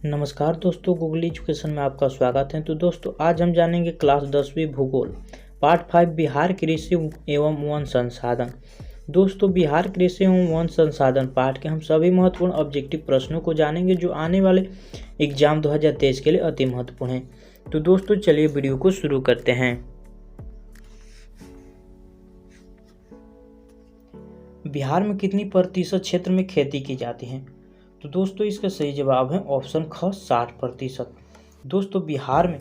नमस्कार दोस्तों, Google education में आपका स्वागत है। तो दोस्तों आज हम जानेंगे क्लास 10वीं भूगोल पार्ट 5 बिहार कृषि एवं वन संसाधन। दोस्तों बिहार कृषि एवं वन संसाधन पार्ट के हम सभी महत्वपूर्ण ऑब्जेक्टिव प्रश्नों को जानेंगे जो आने वाले एग्जाम 2023 के लिए अति महत्वपूर्ण हैं। तो दोस्तों चलिए वीडियो को शुरू करते हैं। बिहार में कितनी प्रतिशत क्षेत्र में खेती की जाती है? तो दोस्तों इसका सही जवाब है ऑप्शन ख 60%। दोस्तों बिहार में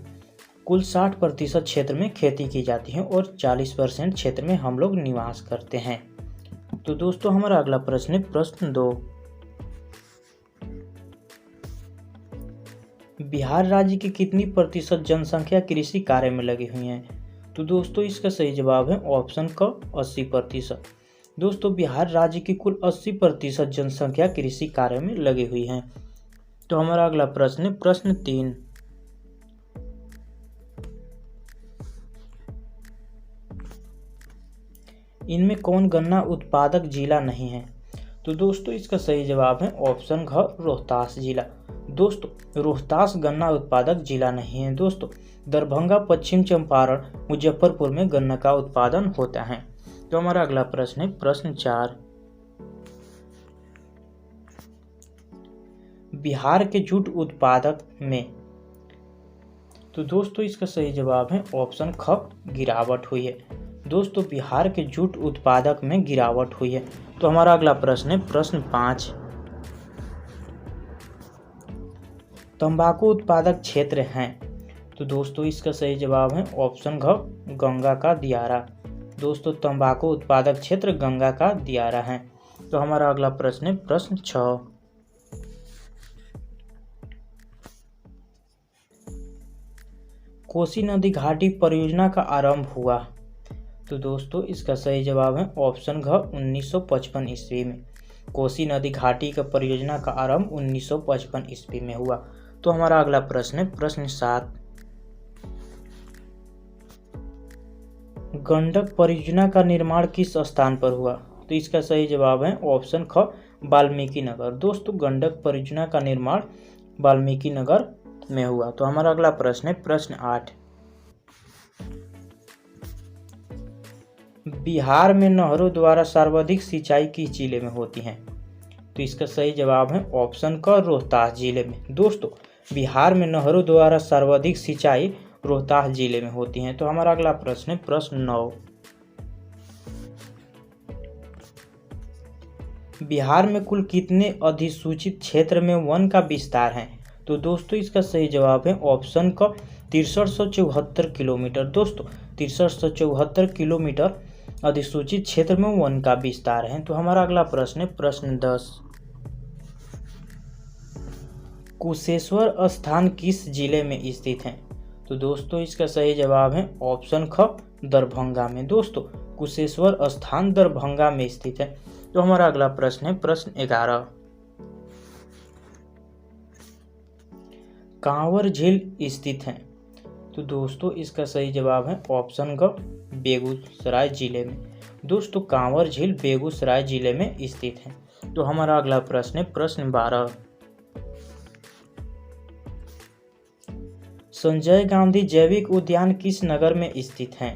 कुल 60% क्षेत्र में खेती की जाती है और 40% क्षेत्र में हम लोग निवास करते हैं। तो दोस्तों हमारा अगला प्रश्न है प्रश्न 2। बिहार राज्य की कितनी प्रतिशत जनसंख्या कृषि कार्य में लगी हुई है? तो दोस्तों इसका सही जवाब है ऑप्शन क 80%। दोस्तों बिहार राज्य की कुल 80% जनसंख्या कृषि कार्य में लगी हुई है। तो हमारा अगला प्रश्न है प्रश्न 3। इनमें कौन गन्ना उत्पादक जिला नहीं है? तो दोस्तों इसका सही जवाब है ऑप्शन घ रोहतास जिला। दोस्तों रोहतास गन्ना उत्पादक जिला नहीं है। दोस्तों दरभंगा, पश्चिम चंपारण, मुजफ्फरपुर में गन्ना का उत्पादन होता है। तो हमारा अगला प्रश्न है प्रश्न 4। बिहार के जूट उत्पादक में? तो दोस्तों इसका सही जवाब है ऑप्शन ख गिरावट हुई है। दोस्तों बिहार के जूट उत्पादक में गिरावट हुई है। तो हमारा अगला प्रश्न है प्रश्न 5। तंबाकू उत्पादक क्षेत्र हैं? तो दोस्तों इसका सही जवाब है ऑप्शन घ गंगा का दियारा। दोस्तों तंबाकू उत्पादक क्षेत्र गंगा का दियारा है। तो हमारा अगला प्रश्न है प्रश्न 6। कोसी नदी घाटी परियोजना का आरंभ हुआ? तो दोस्तों इसका सही जवाब है ऑप्शन घ 1955 ईस्वी में। कोसी नदी घाटी का परियोजना का आरंभ 1955 ईस्वी में हुआ। तो हमारा अगला प्रश्न है प्रश्न 7। गंडक परियोजना का निर्माण किस स्थान पर हुआ? तो इसका सही जवाब है ऑप्शन ख वाल्मीकि नगर। दोस्तों गंडक परियोजना का निर्माण वाल्मीकि नगर में हुआ। तो हमारा अगला प्रश्न है प्रश्न 8। बिहार में नहरों द्वारा सर्वाधिक सिंचाई किस जिले में होती है? तो इसका सही जवाब है ऑप्शन क रोहतास जिले में। दोस्तों बिहार में नहरों द्वारा सर्वाधिक सिंचाई रोहतास जिले में होती हैं। तो हमारा अगला प्रश्न है प्रश्न 9। बिहार में कुल कितने अधिसूचित क्षेत्र में वन का विस्तार है? तो दोस्तों इसका सही जवाब है ऑप्शन क 6374 किलोमीटर। दोस्तों 6374 किलोमीटर अधिसूचित क्षेत्र में वन का विस्तार है। तो हमारा अगला प्रश्न है प्रश्न 10। कुशेश्वर स्थान किस जिले में स्थित है? तो दोस्तों इसका सही जवाब है ऑप्शन ख दरभंगा में। दोस्तों कुशेश्वर स्थान दरभंगा में स्थित है। तो हमारा अगला प्रश्न है प्रश्न 11। कांवर झील स्थित है? तो दोस्तों इसका सही जवाब है ऑप्शन ग बेगूसराय जिले में। दोस्तों कांवर झील बेगूसराय जिले में स्थित है। तो हमारा अगला प्रश्न है प्रश्न 12। संजय गांधी जैविक उद्यान किस नगर में स्थित है?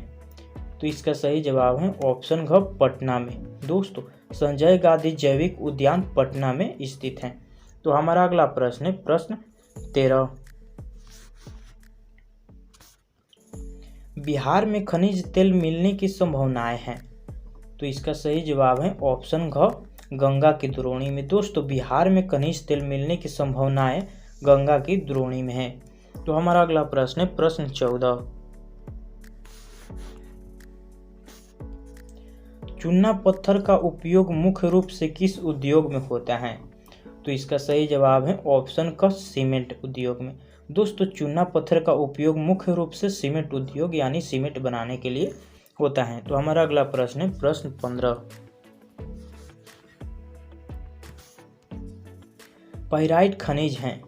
तो इसका सही जवाब है ऑप्शन घ पटना में। दोस्तों संजय गांधी जैविक उद्यान पटना में स्थित है। तो हमारा अगला प्रश्न है प्रश्न 13। बिहार में खनिज तेल मिलने की संभावनाएं हैं? तो इसका सही जवाब है ऑप्शन घ गंगा की द्रोणी में। दोस्तों बिहार में खनिज तेल मिलने की संभावनाएं गंगा की द्रोणी में है। तो हमारा अगला प्रश्न है प्रश्न 14। चूना पत्थर का उपयोग मुख्य रूप से किस उद्योग में होता है? तो इसका सही जवाब है ऑप्शन क सीमेंट उद्योग में। दोस्तों चूना पत्थर का उपयोग मुख्य रूप से सीमेंट उद्योग यानी सीमेंट बनाने के लिए होता है। तो हमारा अगला प्रश्न है प्रश्न 15। पाइराइट खनिज हैं?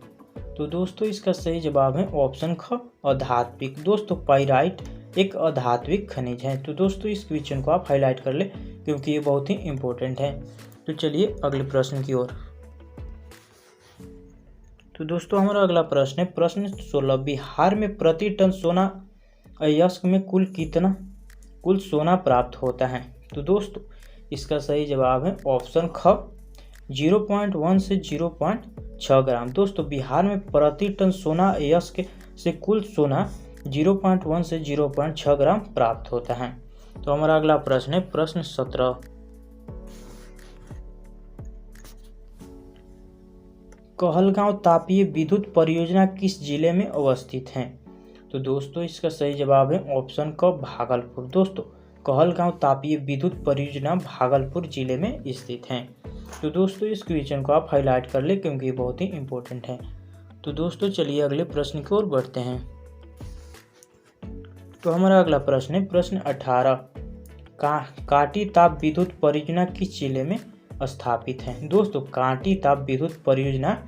तो दोस्तों इसका सही जवाब है ऑप्शन ख अधात्विक। दोस्तों पाइराइट एक अधात्विक खनिज है। तो दोस्तों इस क्वेश्चन को आप हाईलाइट कर ले क्योंकि ये बहुत ही इंपॉर्टेंट है। तो चलिए अगले प्रश्न की ओर। तो दोस्तों हमारा अगला प्रश्न है प्रश्न 16, बिहार में प्रति टन सोना अयस्क में कुल सोना प्राप्त होता है। तो दोस्तों इसका सही जवाब है ऑप्शन ख 0.1 से 0.6 ग्राम। दोस्तों बिहार में प्रति टन सोना अयस्क से कुल सोना 0.1 से 0.6 ग्राम प्राप्त होता है। तो हमारा अगला प्रश्न है प्रश्न 17, कहलगांव तापीय विद्युत परियोजना किस जिले में अवस्थित है। तो दोस्तों इसका सही जवाब है ऑप्शन क भागलपुर। दोस्तों कहलगांव तापीय विद्युत परियोजना भागलपुर जिले में स्थित है। तो दोस्तों इस क्वेश्चन को आप हाईलाइट कर ले क्योंकि ये बहुत ही इंपॉर्टेंट है। तो दोस्तों चलिए अगले प्रश्न की ओर बढ़ते हैं। तो हमारा अगला प्रश्न है प्रश्न 18, कांटी ताप विद्युत परियोजना किस जिले में स्थापित है। दोस्तों कांटी ताप विद्युत परियोजना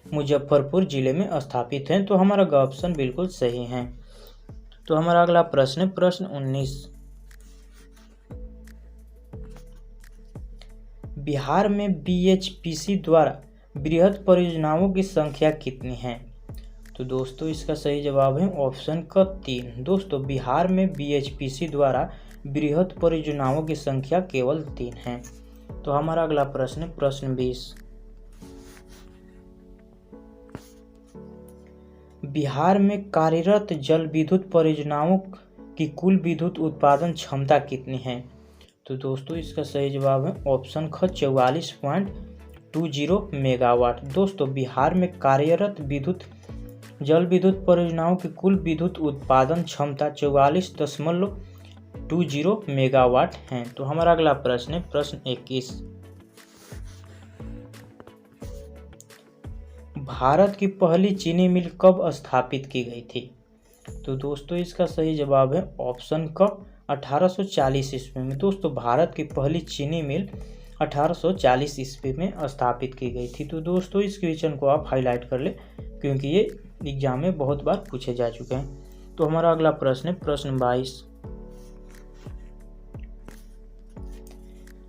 मुजफ्फरपुर जिले में स्थापित है। तो हमारा ऑप्शन बिल्कुल सही है। तो हमारा अगला प्रश्न है प्रश्न 19, बिहार में बीएचपीसी द्वारा बृहद परियोजनाओं की संख्या कितनी है। तो दोस्तों इसका सही जवाब है ऑप्शन क 3। दोस्तों बिहार में बीएचपीसी द्वारा बृहद परियोजनाओं की संख्या केवल 3 है। तो हमारा अगला प्रश्न है प्रश्न 20, बिहार में कार्यरत जल विद्युत परियोजनाओं की कुल विद्युत उत्पादन क्षमता कितनी है। तो दोस्तों इसका सही जवाब है ऑप्शन ख 44.20 मेगावाट। दोस्तों बिहार में कार्यरत जल विद्युत परियोजनाओं की कुल विद्युत उत्पादन क्षमता 44.20 मेगावाट है। तो हमारा अगला प्रश्न है प्रश्न 21, भारत की पहली चीनी मिल कब स्थापित की गई थी। तो दोस्तों इसका सही जवाब है ऑप्शन क 1840 ईस्वी में। दोस्तों भारत की पहली चीनी मिल 1840 ईस्वी में स्थापित की गई थी। तो दोस्तों इस क्वेश्चन को आप हाईलाइट कर ले क्योंकि ये एग्जाम में बहुत बार पूछे जा चुके हैं। तो हमारा अगला प्रश्न है प्रश्न 22,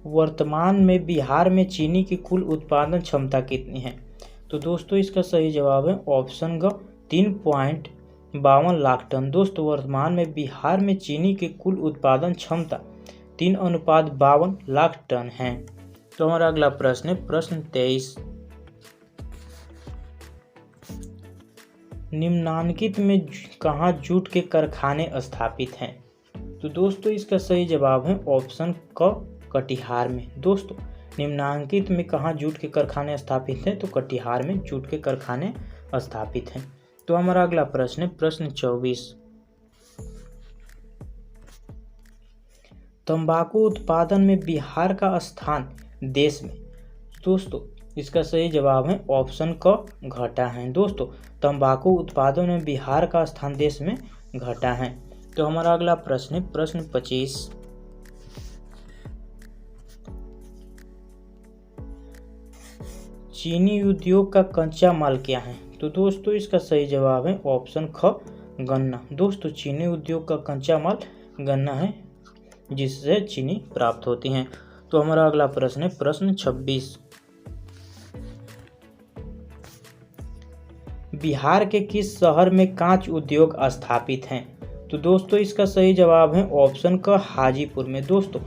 वर्तमान में बिहार में चीनी की कुल उत्पादन क्षमता कितनी है। तो दोस्तों इसका सही जवाब है ऑप्शन ग 3.52 लाख टन। दोस्तों वर्तमान में बिहार में चीनी की कुल उत्पादन क्षमता 3:52 लाख टन है। तो हमारा अगला प्रश्न है प्रश्न 23, निम्नांकित में कहाँ जूट के कारखाने स्थापित हैं। तो दोस्तों इसका सही जवाब है ऑप्शन क कटिहार में। दोस्तों निम्नांकित में कहाँ जूट के कारखाने स्थापित हैं। तो कटिहार में जूट के कारखाने स्थापित हैं। तो हमारा अगला प्रश्न है प्रश्न 24, तंबाकू उत्पादन में बिहार का स्थान देश में। दोस्तों इसका सही जवाब है ऑप्शन क घटा है। दोस्तों तंबाकू उत्पादन में बिहार का स्थान देश में घटा है। तो हमारा अगला प्रश्न है प्रश्न 25, चीनी उद्योग का कच्चा माल क्या है। तो दोस्तों इसका सही जवाब है ऑप्शन ख गन्ना। दोस्तों चीनी उद्योग का कच्चा माल गन्ना है जिससे चीनी प्राप्त होती है। तो हमारा अगला प्रश्न है प्रश्न 26, बिहार के किस शहर में कांच उद्योग स्थापित हैं। तो दोस्तों इसका सही जवाब है ऑप्शन क हाजीपुर में। दोस्तों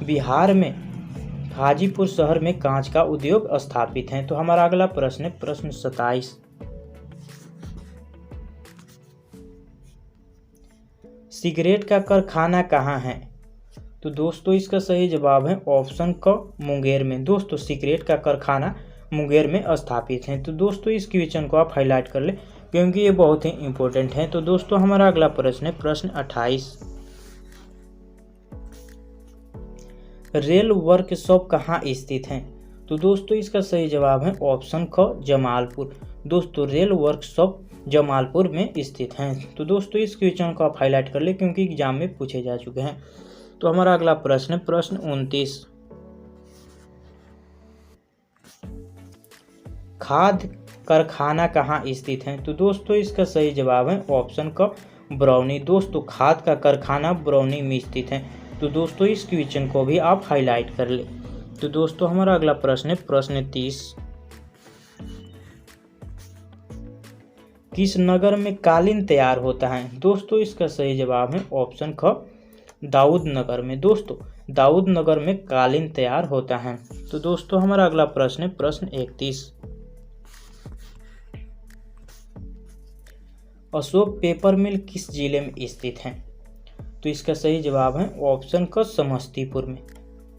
बिहार में हाजीपुर शहर में कांच का उद्योग स्थापित है। तो हमारा अगला प्रश्न है प्रश्न 27, सिगरेट का कारखाना कहाँ है। तो दोस्तों इसका सही जवाब है ऑप्शन क मुंगेर में। दोस्तों सिगरेट का कारखाना मुंगेर में स्थापित है। तो दोस्तों इस क्वेश्चन को आप हाईलाइट कर ले क्योंकि ये बहुत ही इंपॉर्टेंट है। तो दोस्तों हमारा अगला प्रश्न है प्रश्न 28, रेल वर्कशॉप कहाँ स्थित है। तो दोस्तों इसका सही जवाब है ऑप्शन ख जमालपुर। दोस्तों रेल वर्कशॉप जमालपुर में स्थित हैं। तो दोस्तों इस क्वेश्चन को आप हाईलाइट कर ले क्योंकि एग्जाम में पूछे जा चुके हैं। तो हमारा अगला प्रश्न है प्रश्न 29, खाद कारखाना कहाँ स्थित है। तो दोस्तों इसका सही जवाब है ऑप्शन क बरौनी। दोस्तों खाद का कारखाना बरौनी में स्थित है। तो दोस्तों इस क्वेश्चन को भी आप हाईलाइट कर ले। तो दोस्तों हमारा अगला प्रश्न है प्रश्न 30, किस नगर में कालीन तैयार होता है? दोस्तों इसका सही जवाब है ऑप्शन ख, दाऊद नगर में। दोस्तों दाऊद नगर में कालीन तैयार होता है। तो दोस्तों हमारा अगला प्रश्न है प्रश्न 31। अशोक पेपर मिल किस जिले में स्थित है? तो इसका सही जवाब है ऑप्शन क, समस्तीपुर में।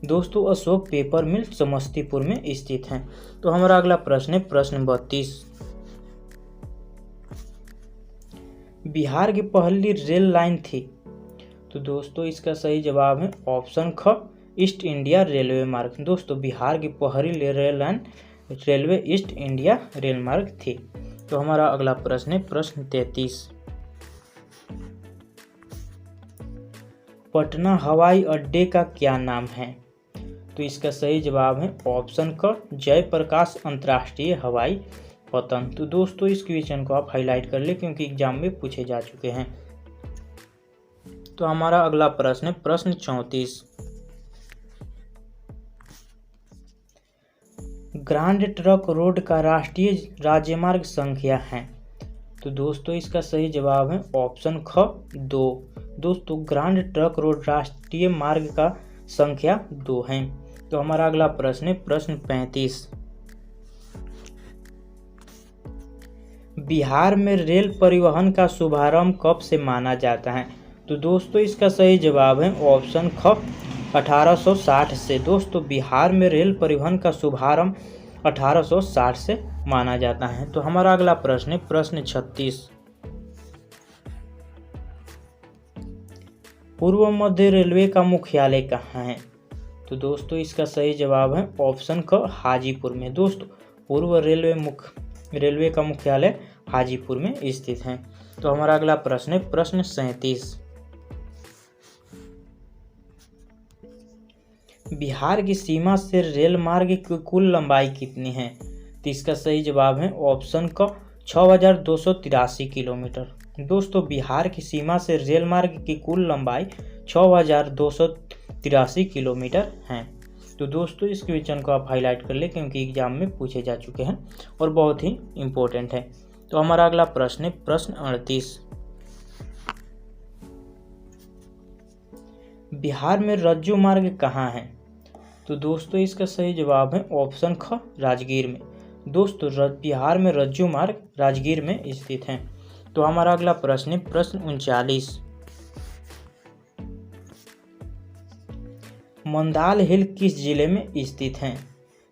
दोस्तों अशोक पेपर मिल समस्तीपुर में स्थित है। तो हमारा अगला प्रश्न है प्रश्न 32। बिहार की पहली रेल लाइन थी? तो दोस्तों इसका सही जवाब है ऑप्शन ख, ईस्ट इंडिया रेलवे मार्ग। दोस्तों बिहार की पहली rail line railway east India rail मार्ग थी। तो हमारा अगला प्रश्न है प्रश्न 33। पटना हवाई अड्डे का क्या नाम है? तो इसका सही जवाब है ऑप्शन क, जयप्रकाश अंतर्राष्ट्रीय हवाई पतन। तो दोस्तों इस क्वेश्चन को आप हाईलाइट कर ले क्योंकि एग्जाम में पूछे जा चुके हैं। तो हमारा अगला प्रश्न है प्रश्न 34। ग्रांड ट्रंक रोड का राष्ट्रीय राजमार्ग संख्या है? तो दोस्तों इसका सही जवाब है ऑप्शन ख, 2। दोस्तों ग्रांड ट्रंक रोड राष्ट्रीय मार्ग का संख्या 2 है। तो हमारा अगला प्रश्न है प्रश्न 35। बिहार में रेल परिवहन का शुभारंभ कब से माना जाता है? तो दोस्तों इसका सही जवाब है ऑप्शन ख, 1860 से। दोस्तों बिहार में रेल परिवहन का शुभारंभ 1860 से माना जाता है। तो हमारा अगला प्रश्न है प्रश्न 36। पूर्व मध्य रेलवे का मुख्यालय कहाँ है? तो दोस्तों इसका सही जवाब है ऑप्शन क, हाजीपुर में। दोस्तों पूर्व रेलवे का मुख्यालय हाजीपुर में स्थित है। तो हमारा अगला प्रश्न है प्रश्न 37। बिहार की सीमा से रेल मार्ग की कुल लंबाई कितनी है? तो इसका सही जवाब है ऑप्शन क, 6283 किलोमीटर। दोस्तों बिहार की सीमा से रेल मार्ग की कुल लंबाई 6283 किलोमीटर है। तो दोस्तों इस क्वेश्चन को आप हाईलाइट कर ले क्योंकि एग्जाम में पूछे जा चुके हैं और बहुत ही इम्पोर्टेंट है। तो हमारा अगला प्रश्न है प्रश्न 38। बिहार में रज्जू मार्ग कहाँ है? तो दोस्तों इसका सही जवाब है ऑप्शन ख, राजगीर में। दोस्तों बिहार में रज्जू मार्ग राजगीर में स्थित है। तो हमारा अगला प्रश्न है प्रश्न 39। मंदाल हिल किस जिले में स्थित है? तो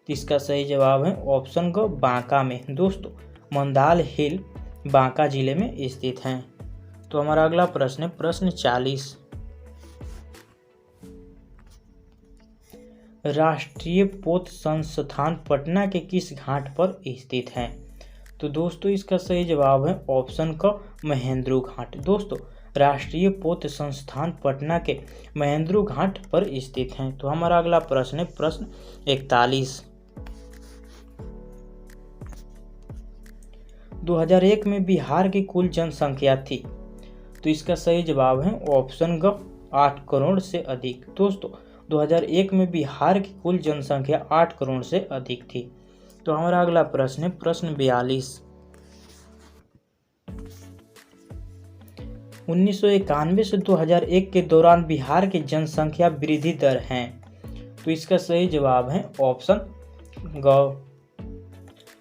इसका सही जवाब है ऑप्शन क, बांका में। दोस्तों मंदाल हिल बांका जिले में स्थित है। तो हमारा अगला प्रश्न है प्रश्न 40। राष्ट्रीय पोत संस्थान पटना के किस घाट पर स्थित है? तो दोस्तों इसका सही जवाब है ऑप्शन क, महेंद्रू घाट। दोस्तों राष्ट्रीय पोत संस्थान पटना के महेंद्रू घाट पर स्थित है। तो हमारा अगला प्रश्न है प्रश्न 41। 2001 में बिहार की कुल जनसंख्या थी? तो इसका सही जवाब है ऑप्शन ग, 8 करोड़ से अधिक। दोस्तों 2001 में बिहार की कुल जनसंख्या 8 करोड़ से अधिक थी। तो हमारा अगला प्रश्न है प्रश्न 42। 1991 से 2001 के दौरान बिहार की जनसंख्या वृद्धि दर है? तो इसका सही जवाब है ऑप्शन ग,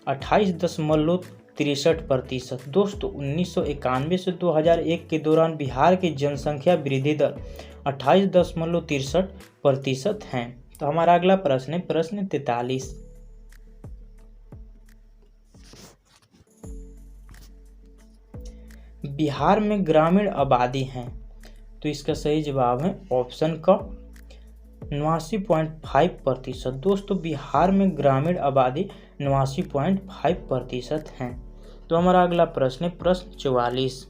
28.63%। दोस्तों 1991 से 2001 के दौरान बिहार की जनसंख्या वृद्धि दर 28.63% है। तो हमारा अगला प्रश्न है प्रश्न 43। बिहार में ग्रामीण आबादी है? तो इसका सही जवाब है ऑप्शन क, 89.5%। दोस्तों बिहार में ग्रामीण आबादी 89.5% है। तो हमारा अगला प्रश्न है प्रश्न 44।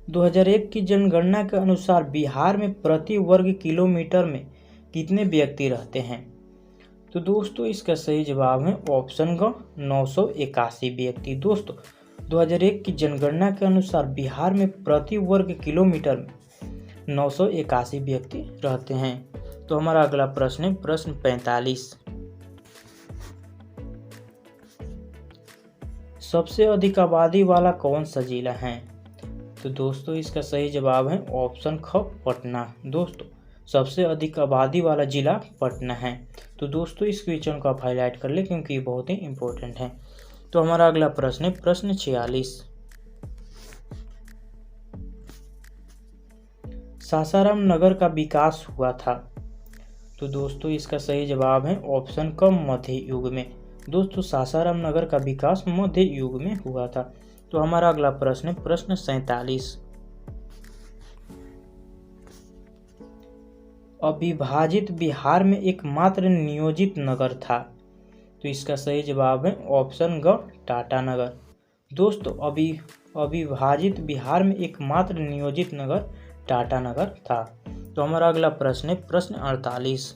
2001 की जनगणना के अनुसार बिहार में प्रति वर्ग किलोमीटर में कितने व्यक्ति रहते हैं? तो दोस्तों इसका सही जवाब है ऑप्शन ग, 981 व्यक्ति। दोस्तों 2001 की जनगणना के अनुसार बिहार में प्रति वर्ग किलोमीटर में 981 व्यक्ति रहते हैं। तो हमारा अगला प्रश्न है प्रश्न 45। सबसे अधिक आबादी वाला कौन सा जिला है? तो दोस्तों इसका सही जवाब है ऑप्शन ख पटना। दोस्तों सबसे अधिक आबादी वाला जिला पटना है। तो दोस्तों इस क्वेश्चन को आप हाईलाइट कर ले क्योंकि ये बहुत ही इंपॉर्टेंट है। तो हमारा अगला प्रश्न है प्रश्न 46। सासाराम नगर का विकास हुआ था? तो दोस्तों इसका सही जवाब है ऑप्शन क मध्य युग में। दोस्तों सासाराम नगर का विकास मध्य युग में हुआ था। तो हमारा अगला प्रश्न है प्रश्न 47। अविभाजित बिहार में एकमात्र नियोजित नगर था? तो इसका सही जवाब है ऑप्शन ग टाटा नगर। दोस्तों अविभाजित बिहार में एकमात्र नियोजित नगर टाटा नगर था। तो हमारा अगला प्रश्न है प्रश्न 48।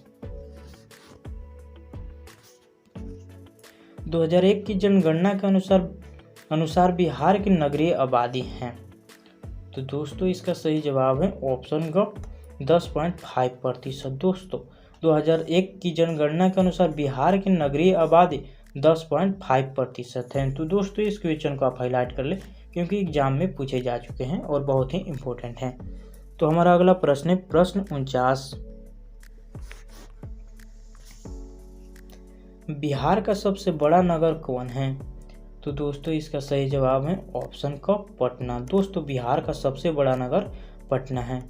2001 की जनगणना के अनुसार बिहार की नगरीय आबादी है? तो दोस्तों इसका सही जवाब है ऑप्शन ग 10.5%। दोस्तों 2001 की जनगणना के अनुसार बिहार की नगरीय आबादी 10.5% है। तो दोस्तों इस क्वेश्चन को आप हाईलाइट कर ले क्योंकि एग्जाम में पूछे जा चुके हैं और बहुत ही इंपॉर्टेंट हैं। तो हमारा अगला प्रश्न है प्रश्न 49। बिहार का सबसे बड़ा नगर कौन है? तो दोस्तों इसका सही जवाब है ऑप्शन क पटना। दोस्तों बिहार का सबसे बड़ा नगर पटना है।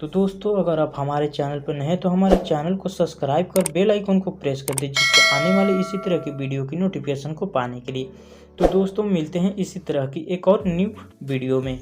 तो दोस्तों अगर आप हमारे चैनल पर नए हैं तो हमारे चैनल को सब्सक्राइब कर बेल आइकन को प्रेस कर दीजिए जिससे आने वाले इसी तरह की वीडियो की नोटिफिकेशन को पाने के लिए। तो दोस्तों मिलते हैं इसी तरह की एक और न्यू वीडियो में।